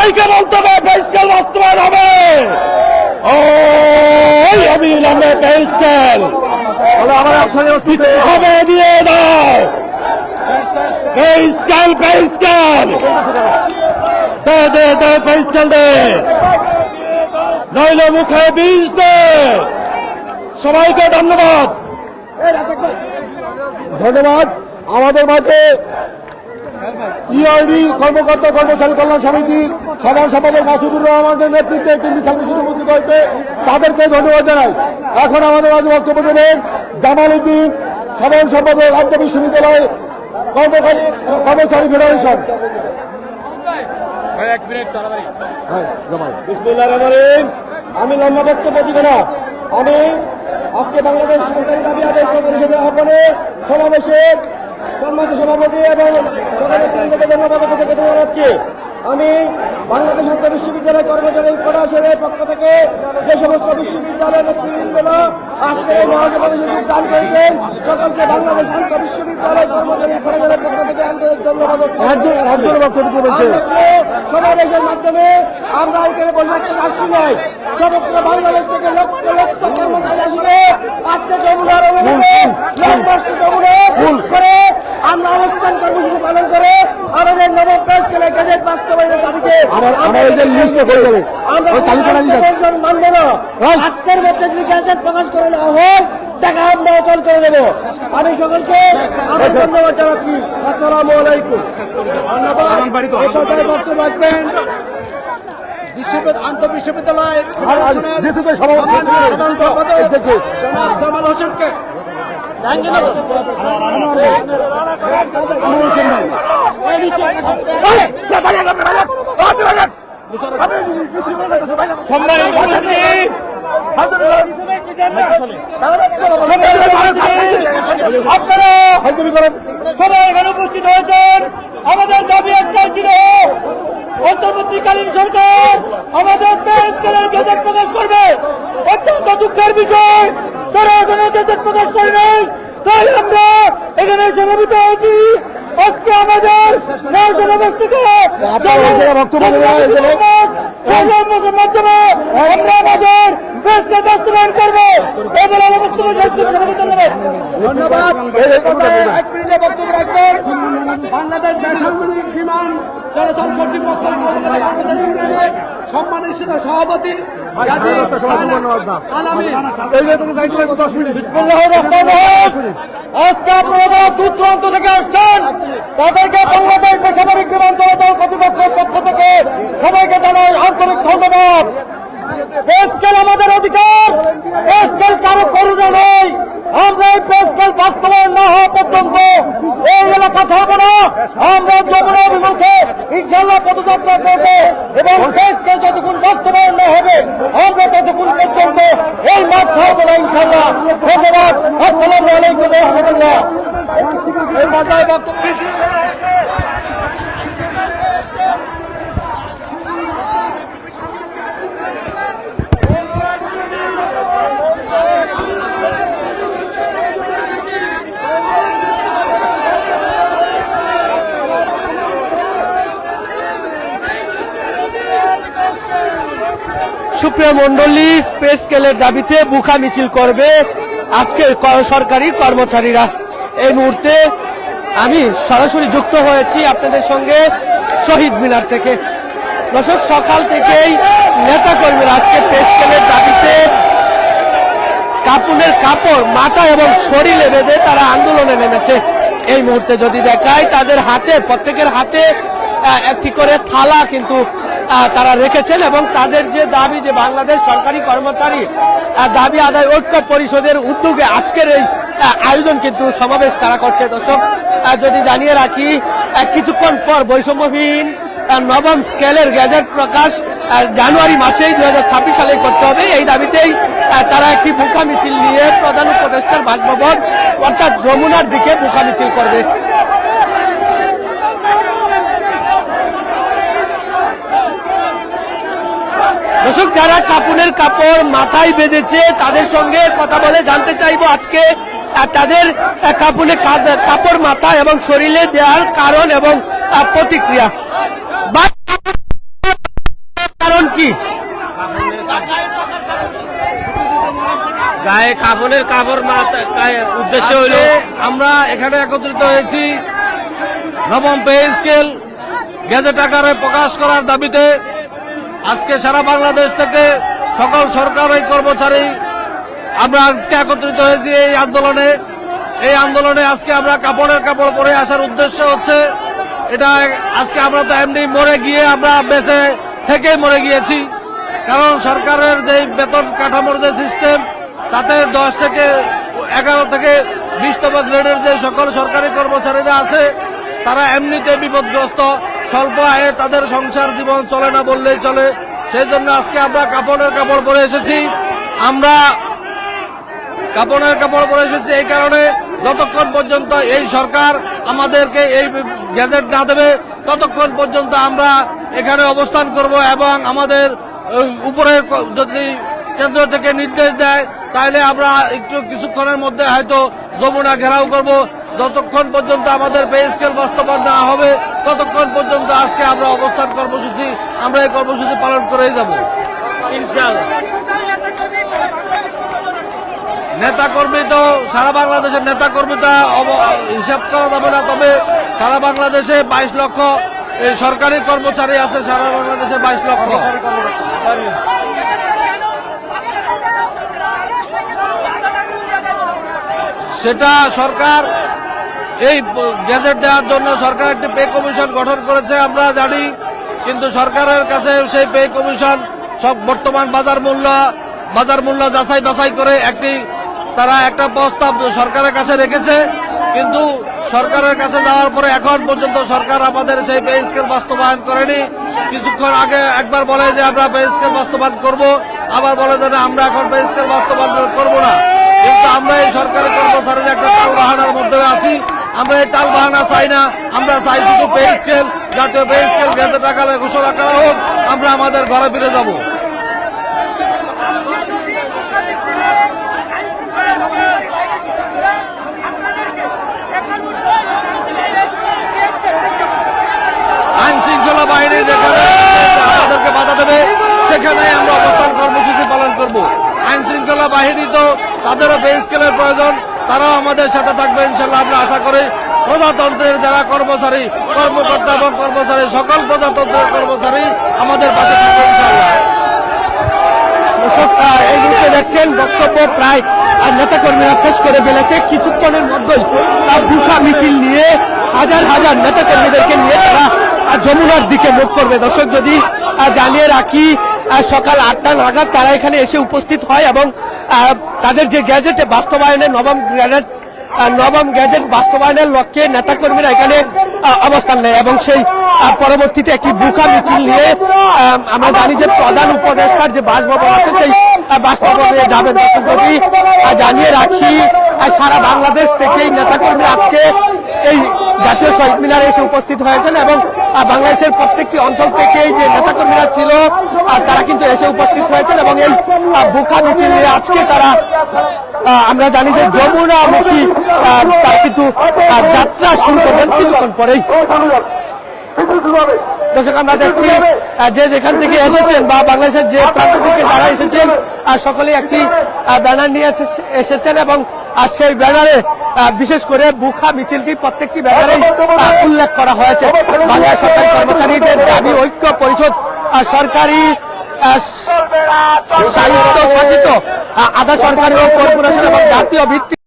সবাইকে বলতে হবে পে স্কেল বাস্তবায়ন হবে। ওই অবিলম্বে পে স্কেল হবে, দিয়ে দাও পে স্কেল, পে স্কেল দে দে দে, পে স্কেল দে, নইলে মুখে বিষ দে। সবাইকে ধন্যবাদ। ধন্যবাদ। আমাদের মাঝে ইআইডি কর্মকর্তা কর্মচারী কল্যাণ সমিতির সাধারণ সম্পাদক মাসুদুর রহমানের নেতৃত্বে একটি মিছিল মিছিল উপস্থিত হয়েছে, তাদেরকে ধন্যবাদ জানাই। এখন আমাদের মাঝে বক্তব্য দেবেন জামাল উদ্দিন, সাধারণ সম্পাদক আন্তঃ বিশ্ববিদ্যালয় কর্মচারী ফেডারেশন। বিসমিল্লাহির রহমানির রহিম। আমি লম্বা বক্তব্য দিব না। আমি আজকে বাংলাদেশ সরকারি দাবি আদায় পরিষদের আহ্বানে সমাবেশের সম্মানিত সভাপতি এবং সরকারি ধন্যবাদ জানাচ্ছি। আমি বাংলাদেশ আন্তঃ বিশ্ববিদ্যালয় কর্মচারী ফেডারেশনের পক্ষ থেকে যে সমস্ত বিশ্ববিদ্যালয়ের নেতৃবৃন্দরা আজকে এই মহাসমাবেশে যোগদান করেছেন, সকলকে বাংলাদেশ আন্তঃ বিশ্ববিদ্যালয় কর্মচারী ফেডারেশনের পক্ষ থেকে আন্তরিক ধন্যবাদ। সমাবেশের মাধ্যমে আমরা এখানে বসে থেকে আসছি নয়, সমগ্র বাংলাদেশ থেকে লক্ষ লক্ষ কর্মচারী আসবে আজকে যমুনার করে আমরা অনুষ্ঠান কর্মসূচি পালন করে আমাদের নবম পে স্কেলের গেজেট বাস্তবায়নের দাবিতে মানব না। আজকের মধ্যে যদি গেজেট প্রকাশ করে নেওয়া হয় টাকা আমরা অচল করে দেব। আমি সকলকে আমার ধন্যবাদ জানাচ্ছি। আসসালামু আলাইকুম। বক্তব্য রাখবেন আন্তঃ বিশ্ববিদ্যালয় সাধারণ সম্পাদক জনাব জামাল হোসেনকে। আপনারা সবাই এখানে উপস্থিত হয়েছেন। আমাদের দাবি একটাই ছিল, অন্তর্বর্তীকালীন সরকার আমাদের পে স্কেলের গেজেট প্রকাশ করবে। অত্যন্ত দুঃখের বিষয়, তারা এখানে গেজেট প্রকাশ করে নেই, তাই আমরা এখানে সমবেত হয়েছি। আজকে আমাদের সমাবেশ থেকে মাধ্যমে আমরা আমাদের দেশকে বাস্তবায়ন করবো। এবার আমার বক্তব্য ধন্যবাদ। এক মিনিটে বক্তব্য রাখবেন বাংলাদেশ বেসামরিক বিমান চলাচল কর্তৃপক্ষের সম্মানিত সভাপতি আজকে আপনারা দূর দূরান্ত থেকে আসছেন, তাদেরকে বাংলাদেশ বেসামরিক বিমান চলাচল কর্তৃপক্ষের পক্ষ থেকে সবাইকে জানাই আন্তরিক ধন্যবাদ। পে স্কেল আমাদের অধিকার, পে স্কেল কারো করুণা নয়। আমরা এই পে স্কেল বাস্তবায়ন না হওয়া পর্যন্ত এই এলাকা থাকবো না। আমরা যমুনা অভিমুখে ইনশাল্লাহ পদযাত্রা করবো এবং পে স্কেল যতক্ষণ বাস্তবায়ন না হবে আমরা ততক্ষণ পর্যন্ত এই মাঠ ছাড়বো না ইনশাল্লাহ। ধন্যবাদ। আসসালামু আলাইকুম রহমতুল্লাহ। এই মাথায় বক্তব্য সুপ্রিয় মন্ডলী, পে স্কেলের দাবিতে বুখা মিছিল করবে আজকে সরকারি কর্মচারীরা। এই মুহূর্তে আমি সরাসরি যুক্ত হয়েছি আপনাদের সঙ্গে শহীদ মিনার থেকে। দর্শক, সকাল থেকেই নেতা কর্মীরা আজকে পে স্কেলের দাবিতে কাপড়ের কাপড় মাথা এবং শরীরে বেঁধে তারা আন্দোলনে নেমেছে। এই মুহূর্তে যদি দেখায় তাদের হাতে, প্রত্যেকের হাতে একটি করে থালা কিন্তু তারা রেখেছেন এবং তাদের যে দাবি, যে বাংলাদেশ সরকারি কর্মচারী দাবি আদায় ঐক্য পরিষদের উদ্যোগে আজকের এই আয়োজন কিন্তু সমাবেশ তারা করছে। দর্শক, যদি জানিয়ে রাখি কিছুক্ষণ পর বৈষম্যহীন নবম স্কেলের গেজেট প্রকাশ জানুয়ারি মাসেই 2026 সালে করতে হবে। এই দাবিতেই তারা একটি বুকা মিছিল নিয়ে প্রধান উপদেষ্টার বাসভবন অর্থাৎ যমুনার দিকে বুকা মিছিল করবে। দর্শক, যারা কাপড়ের কাপড় মাথায় বেঁধেছে তাদের সঙ্গে কথা বলে জানতে চাইবো আজকে তাদের কাপড় মাথা এবং শরীরে দেওয়ার কারণ এবং প্রতিক্রিয়া। কাপড়ের কাপড় উদ্দেশ্য হইল আমরা এখানে একত্রিত হয়েছি নবম পে স্কেল গেজেট আকারে প্রকাশ করার দাবিতে। আজকে সারা বাংলাদেশ থেকে সকল সরকারি কর্মচারী আমরা আজকে একত্রিত হয়েছি এই আন্দোলনে। এই আন্দোলনে আজকে আমরা কাপড়ের কাপড় পরে আসার উদ্দেশ্য হচ্ছে এটা আজকে আমরা তো এমনি মরে গিয়ে আমরা বেঁচে থেকেই মরে গিয়েছি, কারণ সরকারের যে বেতন কাঠামোর যে সিস্টেম তাতে 10 থেকে 11 থেকে 20তম গ্রেডের যে সকল সরকারি কর্মচারীরা আছে তারা এমনিতে বিপদগ্রস্ত, স্বল্প আয়ে তাদের সংসার জীবন চলে না বললেই চলে। সেই জন্য আজকে আমরা কাপড়ের কাপড় পরে এসেছি। আমরা কাপড়ের কাপড় পরে এসেছি এই কারণে, যতক্ষণ পর্যন্ত এই সরকার আমাদেরকে এই গ্যাজেট না দেবে ততক্ষণ পর্যন্ত আমরা এখানে অবস্থান করব এবং আমাদের উপরে যদি কেন্দ্র থেকে নির্দেশ দেয় তাহলে আমরা একটু কিছুক্ষণের মধ্যে হয়তো যমুনা ঘেরাও করব। যতক্ষণ পর্যন্ত আমাদের পে স্কেল বাস্তবায়ন না হবে ততক্ষণ পর্যন্ত আজকে আমরা অবস্থান কর্মসূচি আমরা এই কর্মসূচি পালন করেই যাব ইনশাআল্লাহ। নেতা কর্মী তো সারা বাংলাদেশের নেতা কর্মীটা হিসাব করা যাবে না, তবে সারা বাংলাদেশে 22 লক্ষ সরকারি কর্মচারী আছে, সারা বাংলাদেশে 22 লক্ষ। সেটা সরকার এই গ্যাজেট দেওয়ার জন্য সরকার একটি পে কমিশন গঠন করেছে আমরা জানি, কিন্তু সরকারের কাছে সেই পে কমিশন সব বর্তমান বাজার মূল্য যাচাই বাছাই করে তারা একটা প্রস্তাব সরকারের কাছে রেখেছে, কিন্তু সরকারের কাছে যাওয়ার পরে এখন পর্যন্ত সরকার আমাদের সেই পে স্কেল বাস্তবায়ন করেনি। কিছুক্ষণ আগে একবার বলে যে আমরা পে স্কেল বাস্তবায়ন করব, আবার বলে যে আমরা এখন পে স্কেল বাস্তবায়ন করব না। কিন্তু আমরা এই সরকারি কর্মচারীর একটা তাল বাহানার মধ্যে আছি। আমরা এই তাল বাহানা চাই না, আমরা চাই শুধু পে স্কেল, জাতীয় পে স্কেল গেজেট আকারে ঘোষণা করা হোক, আমরা আমাদের ঘরে ফিরে যাব। আইন শৃঙ্খলা বাহিনী যেখানে আমাদেরকে বাধা দেবে সেখানে আমরা অবস্থান কর্মসূচি পালন করব। আইন শৃঙ্খলা বাহিনী তো তাদেরও পে স্কেলের প্রয়োজন, তারাও আমাদের সাথে থাকবে ইনশাল্লাহ। আমরা আশা করি প্রজাতন্ত্রের যারা কর্মচারী কর্মকর্তা এবং কর্মচারী সকল প্রজাতন্ত্রের কর্মচারী আমাদের পাশে থাকবে ইনশাল্লাহ। এই মুহূর্তে দেখছেন বক্তব্য প্রায় নেতা কর্মীরা শেষ করে ফেলেছে। কিছুক্ষণের মধ্যেই বুখা মিছিল নিয়ে হাজার হাজার নেতা কর্মীদেরকে নিয়ে তারা যমুনার দিকে মুখ করবে। দর্শক যদি জানিয়ে রাখি, সকাল 8টা নাগাদ তারা এখানে এসে উপস্থিত হয় এবং তাদের যে গ্যাজেটে বাস্তবায়নের নবম গ্যাজেট বাস্তবায়নের লক্ষ্যে নেতাকর্মীরা এখানে অবস্থান নেয় এবং সেই পরবর্তীতে একটি বুকা মিছিল নিয়ে আমরা জানি যে প্রধান উপদেষ্টার যে বাসভবন আছে সেই বাসভবনে যাবেন। যদি জানিয়ে রাখি, সারা বাংলাদেশ থেকেই নেতাকর্মী আজকে এই জাতীয় শহীদ মিনারে এসে উপস্থিত হয়েছেন এবং বাংলাদেশের প্রত্যেকটি অঞ্চল থেকেই যে নেতাকর্মীরা ছিল তারা কিন্তু এসে উপস্থিত হয়েছেন এবং এই বুকা মিছিল নিয়ে আজকে তারা আমরা জানি যে যমুনামুখী তারা কিন্তু যাত্রা শুরু করবেন কিছুক্ষণ পরেই। দর্শক আমরা দেখছি যে যেখান থেকে এসেছেন বা বাংলাদেশের যে প্রান্ত থেকে যারা এসেছেন সকলেই একটি ব্যানার নিয়ে এসেছেন এবং সেই ব্যানারে বিশেষ করে বুখা মিছিলটি প্রত্যেকটি ব্যানারে উল্লেখ করা হয়েছে। বাংলাদেশ সরকারি কর্মচারীদের দাবি ঐক্য পরিষদ সরকারি স্বায়ত্তশাসিত আধা সরকারি ও কর্পোরেশন এবং জাতীয় ভিত্তিক